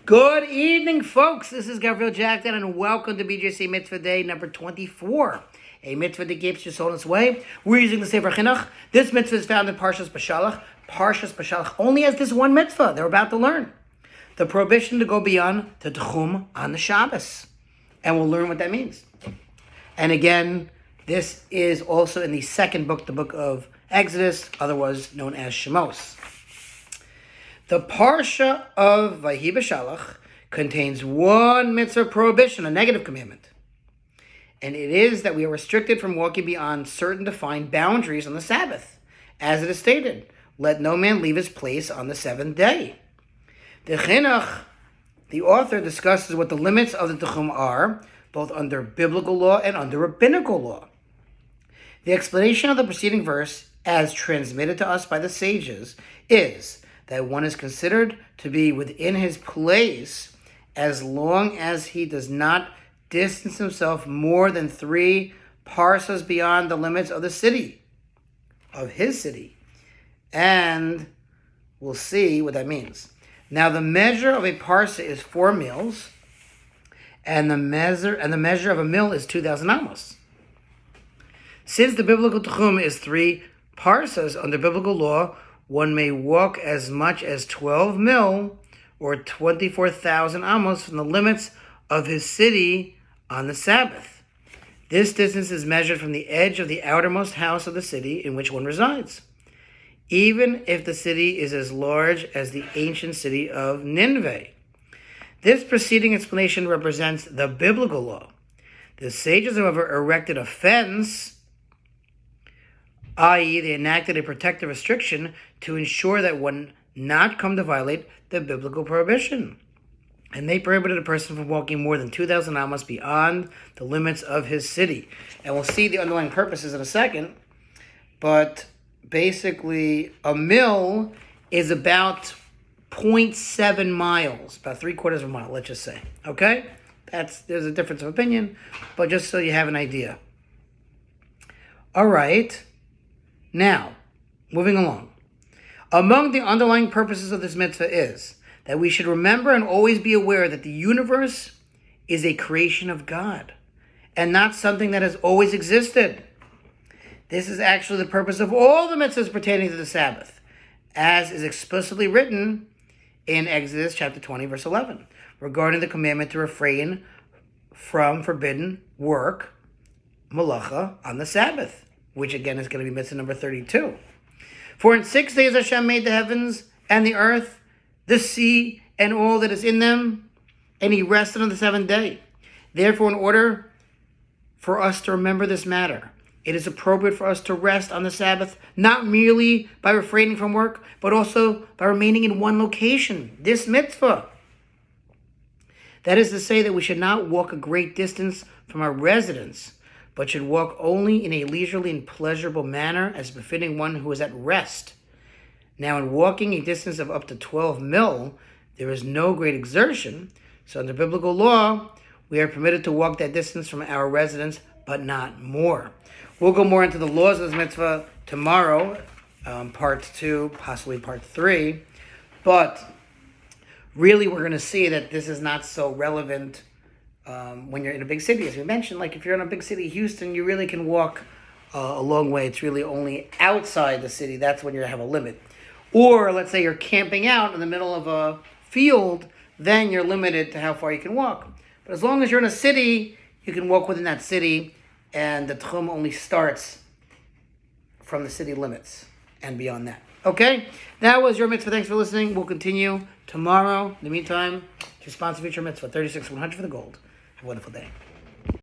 Good evening, folks. This is Gabriel Jackson, and welcome to BJC Mitzvah Day number 24. A mitzvah that keeps your soul in its way. We're using the Sefer HaChinuch. This mitzvah is found in Parshas Beshalach. Parshas Beshalach only has this one mitzvah they're about to learn. The prohibition to go beyond the Techum on the Shabbos. And we'll learn what that means. And again, this is also in the second book, the book of Exodus, otherwise known as Shemos. The Parsha of Vahi Beshalach contains one mitzvah prohibition, a negative commandment. And it is that we are restricted from walking beyond certain defined boundaries on the Sabbath. As it is stated, let no man leave his place on the seventh day. The Chinuch, the author, discusses what the limits of the Techum are, both under biblical law and under rabbinical law. The explanation of the preceding verse, as transmitted to us by the sages, is that one is considered to be within his place as long as he does not distance himself more than 3 parsas beyond the limits of the city, of his city. And we'll see what that means. Now, the measure of a parsa is 4 mills, and the measure of a mill is 2,000 amos. Since the biblical Techum is 3 parsas under biblical law, one may walk as much as 12 mil, or 24,000 amos, from the limits of his city on the Sabbath. This distance is measured from the edge of the outermost house of the city in which one resides, even if the city is as large as the ancient city of Nineveh. This preceding explanation represents the biblical law. The sages, however, erected a fence, i.e., they enacted a protective restriction to ensure that one not come to violate the biblical prohibition. And they prohibited a person from walking more than 2,000 amos beyond the limits of his city. And we'll see the underlying purposes in a second. But basically, a mil is about 0.7 miles, about 3/4 of a mile, let's just say. Okay? There's a difference of opinion, but just so you have an idea. All right. Now, moving along. Among the underlying purposes of this mitzvah is that we should remember and always be aware that the universe is a creation of God and not something that has always existed. This is actually the purpose of all the mitzvahs pertaining to the Sabbath, as is explicitly written in Exodus chapter 20, verse 11, regarding the commandment to refrain from forbidden work, malacha, on the Sabbath, which again is going to be mitzvah number 32. For in 6 days Hashem made the heavens and the earth, the sea, and all that is in them, and he rested on the 7th day. Therefore, in order for us to remember this matter, it is appropriate for us to rest on the Sabbath, not merely by refraining from work, but also by remaining in one location, this mitzvah. That is to say that we should not walk a great distance from our residence, but should walk only in a leisurely and pleasurable manner as befitting one who is at rest. Now, in walking a distance of up to 12 mil, there is no great exertion, so under biblical law, we are permitted to walk that distance from our residence, but not more. We'll go more into the laws of this mitzvah tomorrow, part 2, possibly part 3, but really we're going to see that this is not so relevant when you're in a big city. As we mentioned, like if you're in a big city, Houston, you really can walk a long way. It's really only outside the city. That's when you have a limit. Or let's say you're camping out in the middle of a field, then you're limited to how far you can walk. But as long as you're in a city, you can walk within that city, and the Techum only starts from the city limits and beyond that. Okay? That was your mitzvah. Thanks for listening. We'll continue tomorrow. In the meantime, to sponsor future mitzvah, 36-100 for the gold. Have a wonderful day.